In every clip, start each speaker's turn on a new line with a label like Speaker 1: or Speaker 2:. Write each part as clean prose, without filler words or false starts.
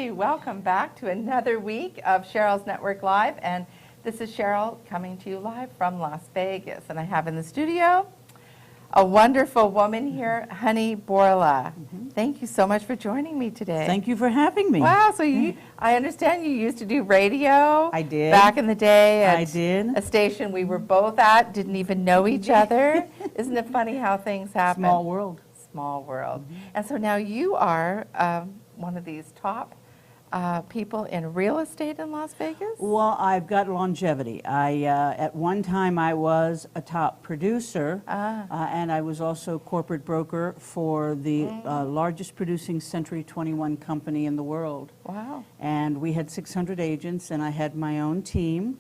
Speaker 1: everybody. Welcome back to another week of Cheryl's Network Live. And this is Cheryl coming to you live from Las Vegas. And I have in the studio a wonderful woman here, Honey Borla. Thank you so much for joining me today.
Speaker 2: Thank you for having me.
Speaker 1: Wow, so I understand you used to do radio.
Speaker 2: I did.
Speaker 1: Back in the day at
Speaker 2: I did.
Speaker 1: a station we were both at, didn't even know each other. Isn't it funny how things happen?
Speaker 2: Small world.
Speaker 1: Small world. And so now you are one of these top people in real estate in Las Vegas?
Speaker 2: Well, I've got longevity. At one time I was a top producer, and I was also corporate broker for the largest producing Century 21 company in the world.
Speaker 1: Wow.
Speaker 2: And we had 600 agents, and I had my own team,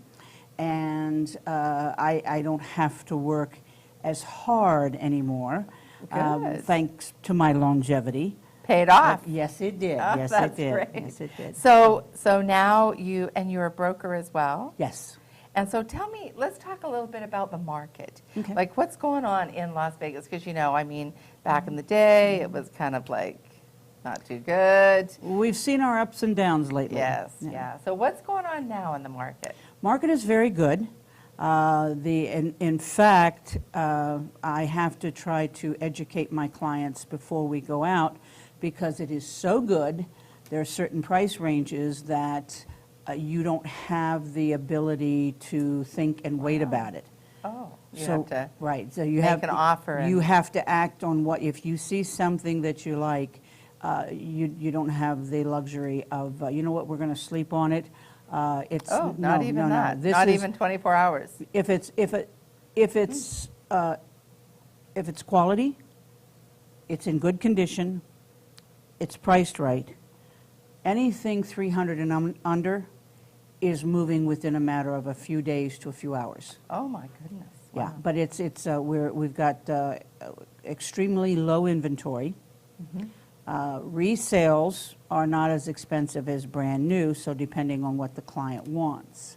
Speaker 2: and I don't have to work as hard anymore, thanks to my longevity.
Speaker 1: Paid off.
Speaker 2: Yes, it did.
Speaker 1: Oh,
Speaker 2: yes,
Speaker 1: that's
Speaker 2: it did.
Speaker 1: Great.
Speaker 2: Yes, it did.
Speaker 1: So now you're a broker as well?
Speaker 2: Yes.
Speaker 1: And so tell me, let's talk a little bit about the market.
Speaker 2: Okay.
Speaker 1: Like what's going on in Las Vegas? Because, I mean, back in the day, it was kind of like not too good.
Speaker 2: We've seen our ups and downs lately.
Speaker 1: Yes, yeah. So what's going on now in the market?
Speaker 2: Market is very good. In fact, I have to try to educate my clients before we go out because it is so good. There are certain price ranges that you don't have the ability to think and wait about it.
Speaker 1: Oh, you
Speaker 2: So
Speaker 1: have to
Speaker 2: right. So you
Speaker 1: make
Speaker 2: have
Speaker 1: an offer.
Speaker 2: You have to act on what if you see something that you like. You don't have the luxury of you know what, we're going to sleep on it. It's
Speaker 1: not even that.
Speaker 2: This
Speaker 1: not
Speaker 2: is,
Speaker 1: even 24 hours.
Speaker 2: If it's quality, it's in good condition, it's priced right. Anything 300 and under is moving within a matter of a few days to a few hours.
Speaker 1: Oh my goodness. Wow.
Speaker 2: Yeah, but we've got extremely low inventory. Resales are not as expensive as brand new, so depending on what the client wants.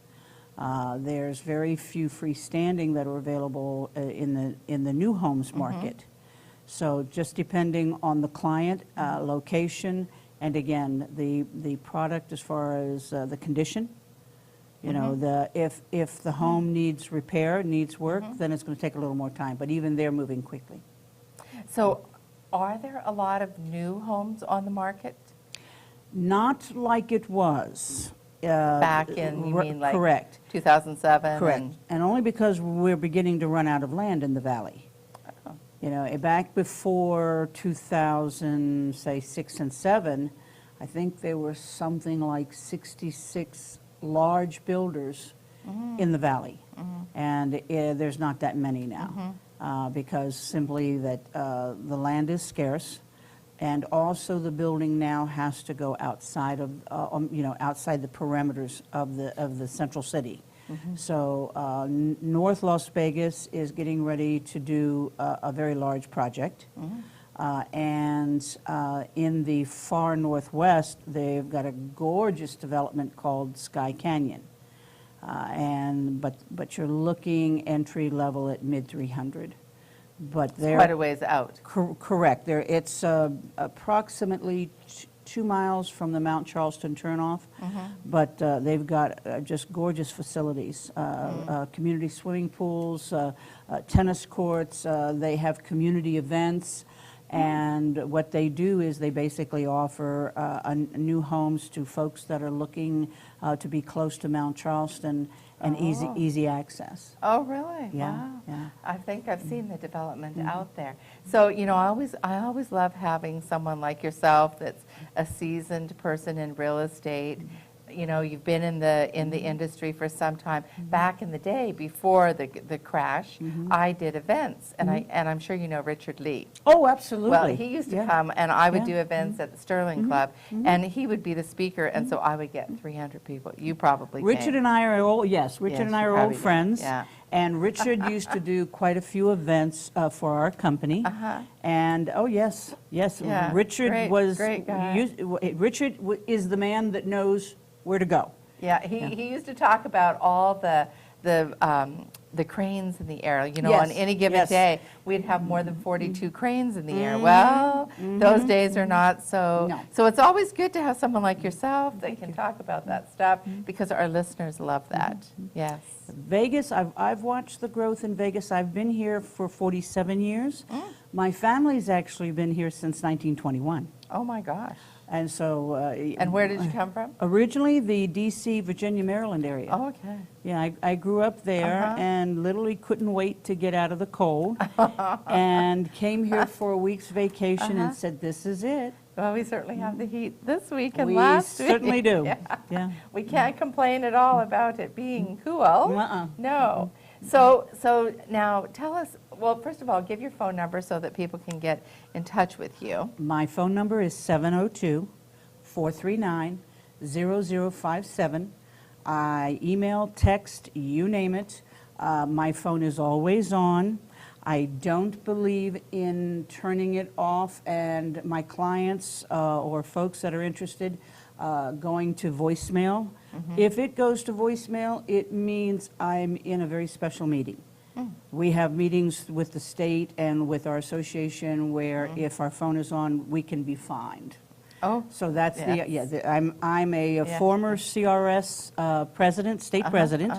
Speaker 2: There's very few freestanding that are available in the new homes market. So just depending on the client, location, and again, the product as far as the condition. You know, if the home needs repair, needs work, then it's going to take a little more time, but even they're moving quickly.
Speaker 1: So are there a lot of new homes on the market?
Speaker 2: Not like it was.
Speaker 1: Back in, you mean like
Speaker 2: correct.
Speaker 1: 2007?
Speaker 2: Correct. And only because we're beginning to run out of land in the valley.
Speaker 1: Oh.
Speaker 2: You know, back before 2000, say 6 and 7, I think there were something like 66 large builders in the valley. And there's not that many now. Because simply that the land is scarce, and also the building now has to go outside of outside the perimeters of the central city. So North Las Vegas is getting ready to do a very large project, and in the far northwest they've got a gorgeous development called Sky Canyon. But you're looking entry level at mid 300. But they're
Speaker 1: quite a ways out.
Speaker 2: Correct. It's approximately 2 miles from the Mount Charleston turnoff. But they've got just gorgeous facilities, community swimming pools, tennis courts. They have community events. And what they do is they basically offer new homes to folks that are looking to be close to Mount Charleston and easy access.
Speaker 1: Oh, really?
Speaker 2: Yeah,
Speaker 1: Wow.
Speaker 2: yeah.
Speaker 1: I think I've seen the development out there. So, I always love having someone like yourself that's a seasoned person in real estate. You've been in the industry for some time. Back in the day, before the crash, I did events, and I'm sure you know Richard Lee.
Speaker 2: Oh, absolutely.
Speaker 1: Well, he used to come, and I would
Speaker 2: Yeah.
Speaker 1: do events at the Sterling Club, and he would be the speaker, and so I would get 300 people. You probably
Speaker 2: Richard
Speaker 1: came.
Speaker 2: and I are old. Yes, Richard
Speaker 1: Yes,
Speaker 2: and I
Speaker 1: you
Speaker 2: are
Speaker 1: probably
Speaker 2: old
Speaker 1: did.
Speaker 2: friends.
Speaker 1: Yeah.
Speaker 2: And Richard used to do quite a few events for our company. And oh yes,
Speaker 1: Yeah,
Speaker 2: Richard was
Speaker 1: great guy.
Speaker 2: Richard is the man that knows where to go.
Speaker 1: Yeah, he used to talk about all the the cranes in the air. You know,
Speaker 2: Yes,
Speaker 1: on any given
Speaker 2: yes.
Speaker 1: day, we'd have more than 42 cranes in the air. Well, those days are not so.
Speaker 2: No.
Speaker 1: So it's always good to have someone like yourself that can talk about that stuff because our listeners love that. Yes.
Speaker 2: Vegas, I've watched the growth in Vegas. I've been here for 47 years. My family's actually been here since 1921.
Speaker 1: Oh my gosh.
Speaker 2: And so...
Speaker 1: And where did you come from?
Speaker 2: Originally, the D.C., Virginia, Maryland area.
Speaker 1: Oh, okay.
Speaker 2: Yeah, I grew up there and literally couldn't wait to get out of the cold and came here for a week's vacation and said, this is it.
Speaker 1: Well, we certainly have the heat this week and
Speaker 2: We
Speaker 1: last week.
Speaker 2: certainly do.
Speaker 1: Yeah.
Speaker 2: Yeah.
Speaker 1: We can't complain at all about it being cool.
Speaker 2: Uh-uh.
Speaker 1: No. So now tell us, well, first of all, give your phone number so that people can get in touch with you.
Speaker 2: My phone number is 702-439-0057. I email, text, you name it. My phone is always on. I don't believe in turning it off, and my clients or folks that are interested going to voicemail. If it goes to voicemail, it means I'm in a very special meeting. We have meetings with the state and with our association where if our phone is on, we can be fined.
Speaker 1: Oh,
Speaker 2: So that's
Speaker 1: yes.
Speaker 2: I'm a former CRS president, state president.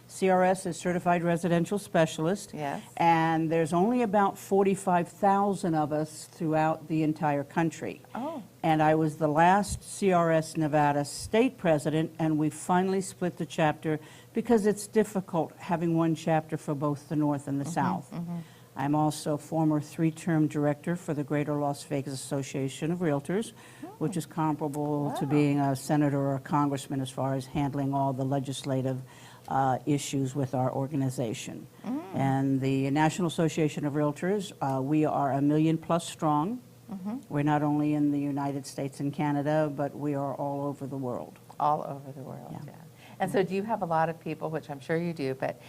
Speaker 2: CRS is Certified Residential Specialist.
Speaker 1: Yes.
Speaker 2: And there's only about 45,000 of us throughout the entire country.
Speaker 1: Oh.
Speaker 2: And I was the last CRS Nevada state president, and we finally split the chapter because it's difficult having one chapter for both the North and the South. I'm also former 3-term director for the Greater Las Vegas Association of Realtors, which is comparable to being a senator or a congressman as far as handling all the legislative issues with our organization. And the National Association of Realtors, we are 1 million plus strong. We're not only in the United States and Canada, but we are all over the world.
Speaker 1: All over the world, yeah. And so do you have a lot of people, which I'm sure you do, but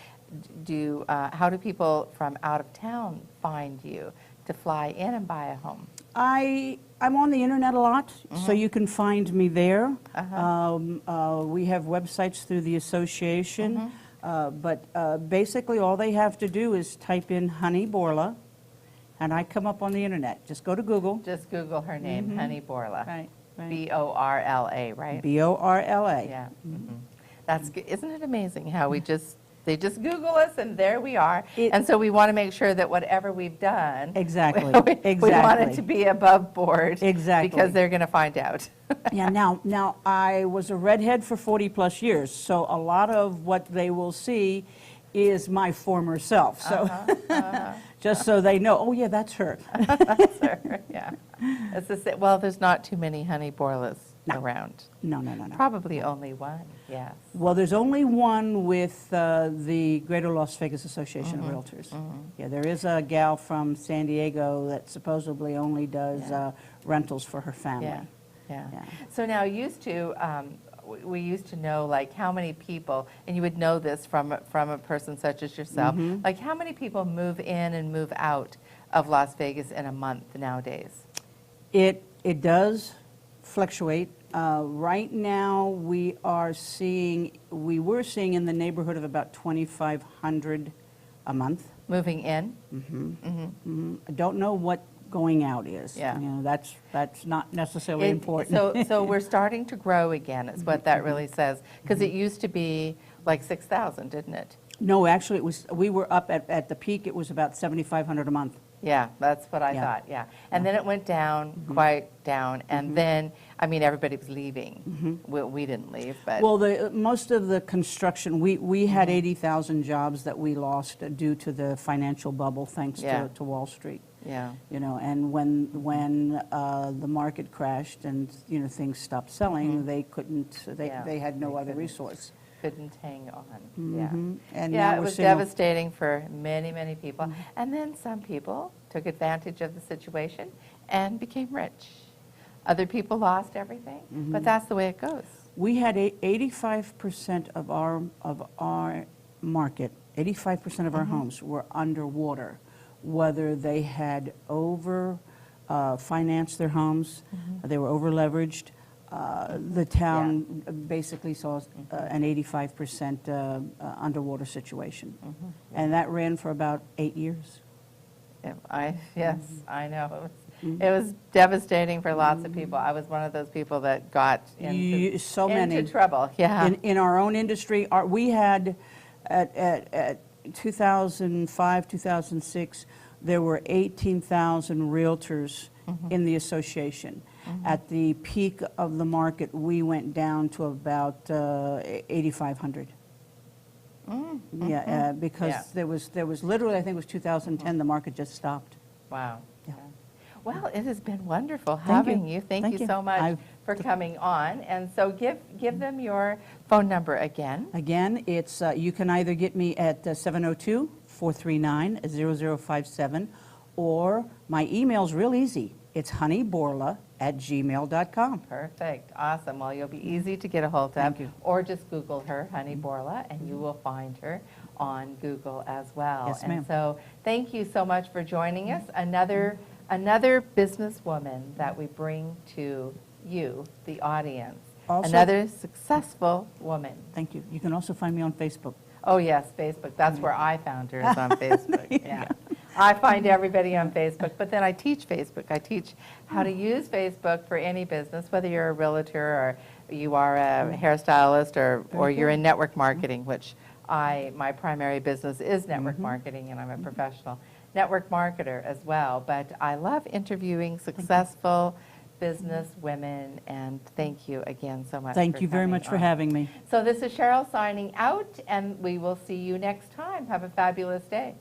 Speaker 1: how do people from out of town find you to fly in and buy a home?
Speaker 2: I'm on the internet a lot, so you can find me there. We have websites through the association, but basically all they have to do is type in Honey Borla, and I come up on the internet. Just go to Google.
Speaker 1: Just Google her name, Honey Borla.
Speaker 2: Right.
Speaker 1: B-O-R-L-A, right?
Speaker 2: B-O-R-L-A.
Speaker 1: Yeah. That's good. Isn't it amazing how they just Google us and there we are. And so we want to make sure that whatever we've done,
Speaker 2: Exactly.
Speaker 1: we want it
Speaker 2: Exactly.
Speaker 1: to be above board.
Speaker 2: Exactly.
Speaker 1: Because they're going to find out.
Speaker 2: Yeah, now I was a redhead for 40 plus years, so a lot of what they will see is my former self. So just so they know, oh yeah, that's her.
Speaker 1: That's her, yeah. Well, there's not too many Honey Borlas around.
Speaker 2: No.
Speaker 1: Probably only one, yes.
Speaker 2: Well, there's only one with the Greater Las Vegas Association of Realtors. Yeah, there is a gal from San Diego that supposedly only does rentals for her family.
Speaker 1: Yeah. So now we used to know like how many people, and you would know this from a person such as yourself, like how many people move in and move out of Las Vegas in a month nowadays?
Speaker 2: It does fluctuate. Right now we were seeing in the neighborhood of about 2,500 a month.
Speaker 1: Moving in?
Speaker 2: I don't know what going out is.
Speaker 1: Yeah.
Speaker 2: You know, that's not necessarily important.
Speaker 1: So we're starting to grow again, is what that really says. Because it used to be like 6,000, didn't it?
Speaker 2: No, actually, we were up at the peak, it was about 7,500 a month.
Speaker 1: Yeah, that's what I thought, yeah. And then it went down, quite down, and then, I mean, everybody was leaving. We didn't leave, but...
Speaker 2: Well, most of the construction, we had 80,000 jobs that we lost due to the financial bubble, thanks to Wall Street.
Speaker 1: Yeah.
Speaker 2: You know, and when the market crashed and, you know, things stopped selling, they couldn't, they had no other resource.
Speaker 1: Couldn't hang on,
Speaker 2: And
Speaker 1: yeah,
Speaker 2: now
Speaker 1: it
Speaker 2: we're
Speaker 1: was
Speaker 2: seeing
Speaker 1: devastating for many, many people. And then some people took advantage of the situation and became rich. Other people lost everything, but that's the way it goes. We
Speaker 2: had 85% of our market, 85% of our homes were underwater, whether they had financed their homes, they were over leveraged, the town basically saw an 85% underwater situation. And that ran for about 8 years.
Speaker 1: Yes, I know. It was devastating for lots of people. I was one of those people that got into trouble. Yeah.
Speaker 2: In our own industry, we had at 2005, 2006, there were 18,000 realtors in the association. At the peak of the market, we went down to about 8,500. Yeah, because there was literally, I think it was 2010, the market just stopped.
Speaker 1: Wow.
Speaker 2: Yeah.
Speaker 1: Well, it has been wonderful having you. Thank you so much for coming on. And so give them your phone number again.
Speaker 2: Again, it's you can either get me at 702-439-0057, or my email's real easy. It's honeyborla@gmail.com.
Speaker 1: Perfect. Awesome. Well, you'll be easy to get a hold of.
Speaker 2: Thank you.
Speaker 1: Or just Google her, Honey Borla, and you will find her on Google as well.
Speaker 2: Yes, ma'am.
Speaker 1: And so thank you so much for joining us. Another businesswoman that we bring to you, the audience.
Speaker 2: Also,
Speaker 1: another successful woman.
Speaker 2: Thank you. You can also find me on Facebook.
Speaker 1: Oh, yes, Facebook. That's where I found her, is on Facebook. Yeah. I find everybody on Facebook, but then I teach Facebook. I teach how to use Facebook for any business, whether you're a realtor or you are a hairstylist or you're in network marketing, which my primary business is network marketing, and I'm a professional network marketer as well. But I love interviewing successful business women, and thank you again so much.
Speaker 2: Thank you very much for having me.
Speaker 1: So this is Cheryl signing out, and we will see you next time. Have a fabulous day.